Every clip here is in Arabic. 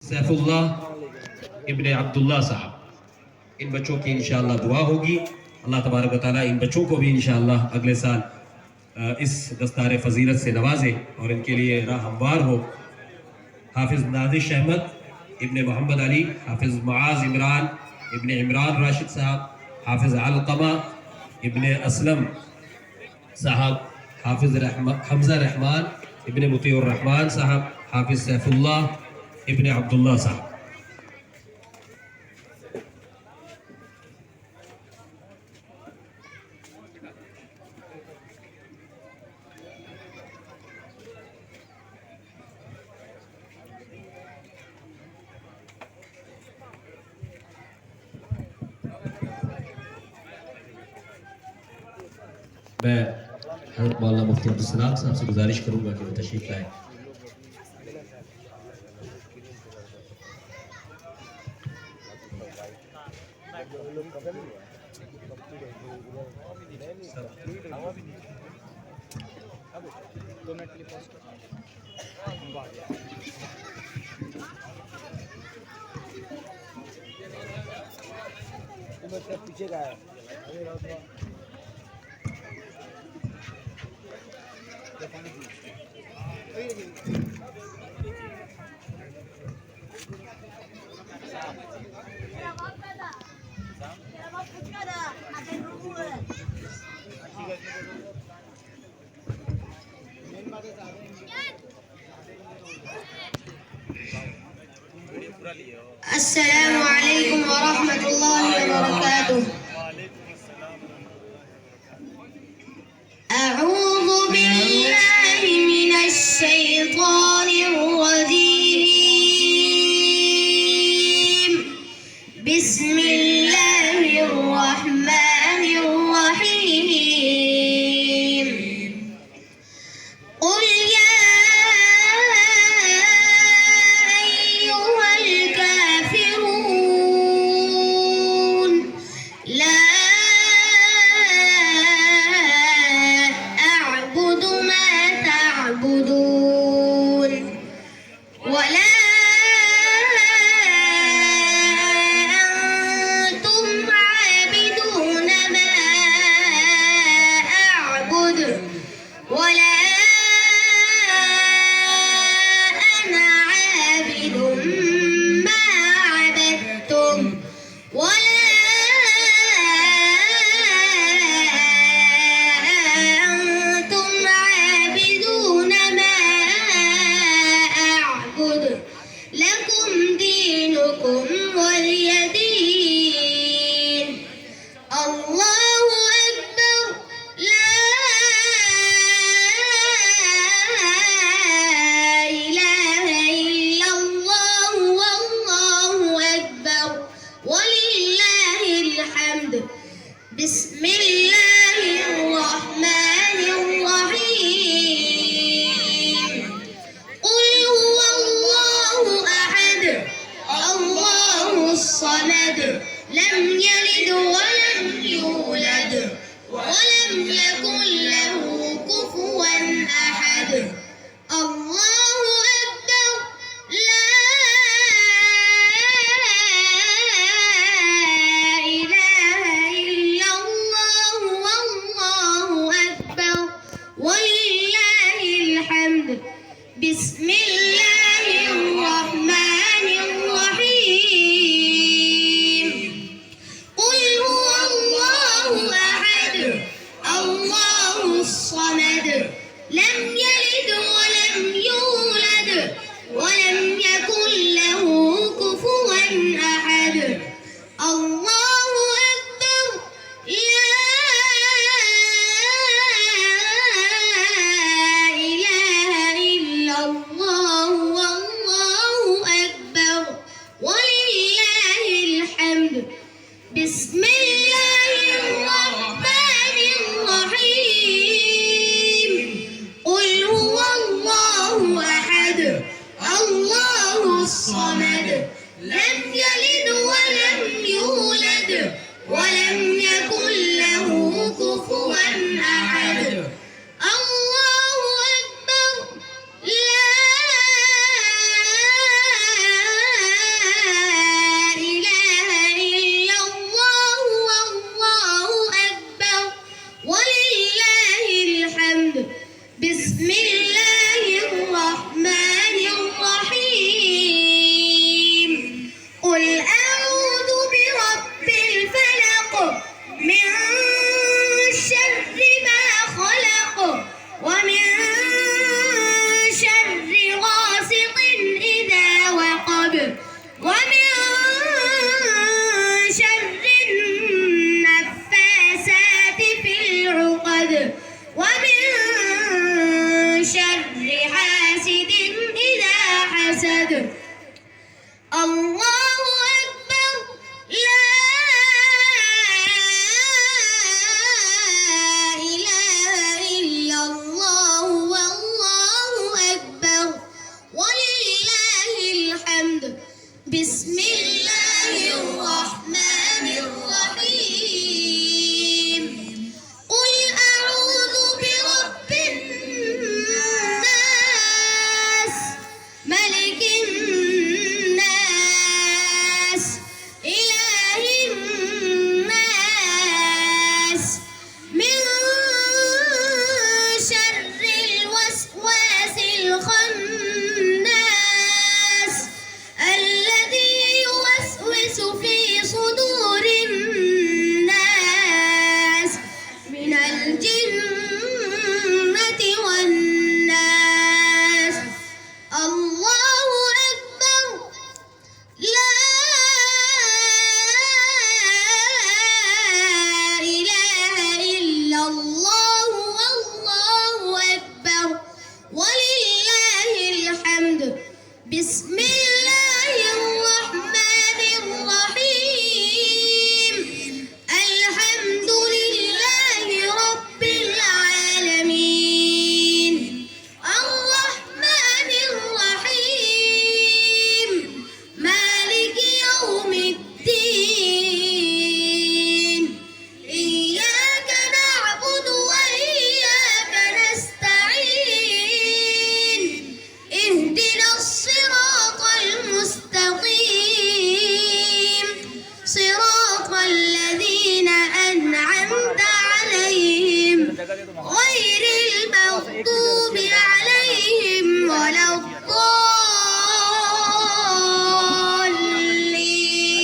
सैफुल्लाह इब्ने अब्दुल्ला साहब। इन बच्चों की इंशाअल्लाह दुआ होगी। अल्लाह तबारक व तआला इन बच्चों को भी इंशाअल्लाह अगले साल इस दस्तार फजीलत से नवाजे और इनके लिए राह हमवार हो। हाफिज नादिश अहमद इब्ने मोहम्मद अली, हाफिज मुआज इमरान इब्ने इमरान राशिद साहब, हाफिज अलकमा इब्ने असलम साहब, हाफिज हमजा रहमान इब्ने मुतीउर रहमान साहब, हाफिज सैफुल्लाह इब्ने अब्दुल्ला साहब। मैं हज़रत मौलाना मुफ्ती अब्दुल सलाम साहब से गुजारिश करूंगा कि वो तशरीफ लाए। पीछे का है अस्सलामु अलैकुम वरहमतुल्लाहि वबरकातुह। अऊज़ु बिल्लाहि मिनश शैतानिर रजीम। बिस्मिल्लाहिर रहमानिर रहीम। क़ुल या بسم الله الرحمن الرحيم قل هو الله أحد الله الصمد لم يلد ولم يولد ولم يكن له كفوا أحد الله أكبر لا بسم الله الرحمن الرحيم قل هو الله أحد الله الصمد لم يلد ولم يولد ولم يكن له كفوا أحد الله أكبر لا بسم الله الرحمن الرحيم قل هو الله أحد الله الصمد لم يلد ولم يولد ولم يكن له كفوا أحد الله أكبر لا بسم الله الرحمن الرحيم قل أعوذ برب الناس ملك الناس إله الناس من شر الوسواس الخناس الذي يوسوس في صدور الناس من الجنة والناس الله أكبر لا إله إلا الله والله أكبر ولله الحمد بسم الله الرحمن الرحيم الحمد لله رب العالمين الرحمن الرحيم مالك يوم الدين إياك نعبد وإياك نستعين اهدنا الصراط المستقيم صراط الذين أنعمت عليهم غير المغضوب عليهم ولا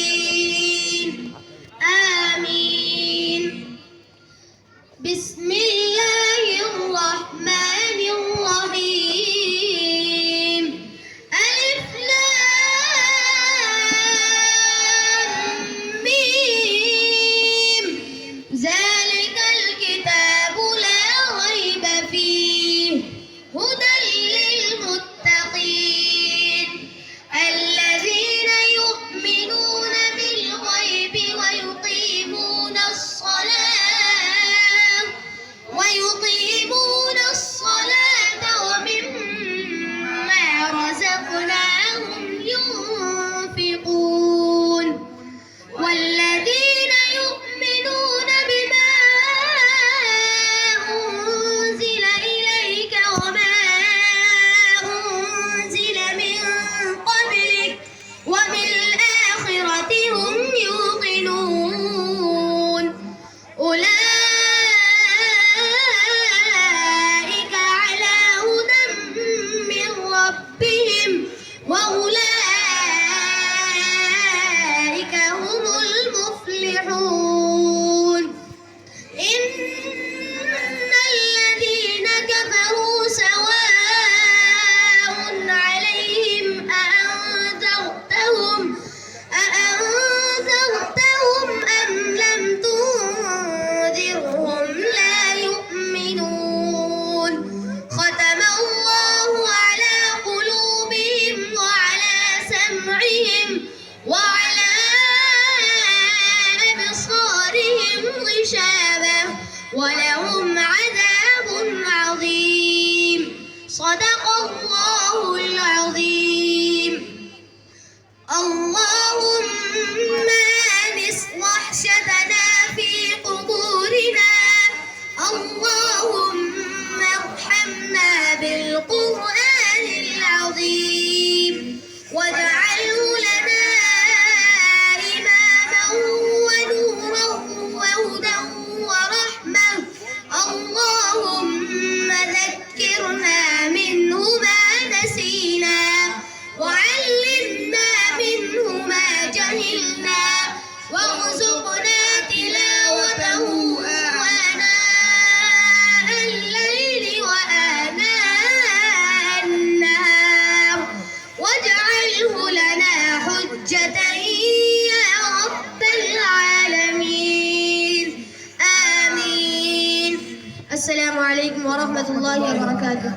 الضالين آمين بسم الله الرحمن الرحيم ألف لام ميم ذلك الكتاب لا ريب فيه هدى للمتقين الذين يؤمنون بالغيب ويقيمون الصلاة ومما رزقناهم ينفقون والذين يؤمنون بما أنزل إليك وما أنزل من قبلك وبالآخرة هم يوقنون أولئك على هدى من ربهم وأولئك هم المفلحون إن الذين كفروا سواء عليهم أأنذرتهم أم لم تنذرهم لا يؤمنون ختم الله على قلوبهم وعلى سمعهم وعلى أبصارهم غشاوة ولهم عذاب عظيم صدق الله العظيم اللهم اصلح شتنا في قبورنا اللهم ارحمنا بالقرآن العظيم واجعله لنا إماما ونورا وهدى ورحمة اللهم ذكرنا منه ما نسينا وعلمنا منه ما جهلنا وارزقنا تلاوته آناء الليل وآناء النهار واجعله لنا حجة يا رب العالمين آمين السلام عليكم ورحمة الله وبركاته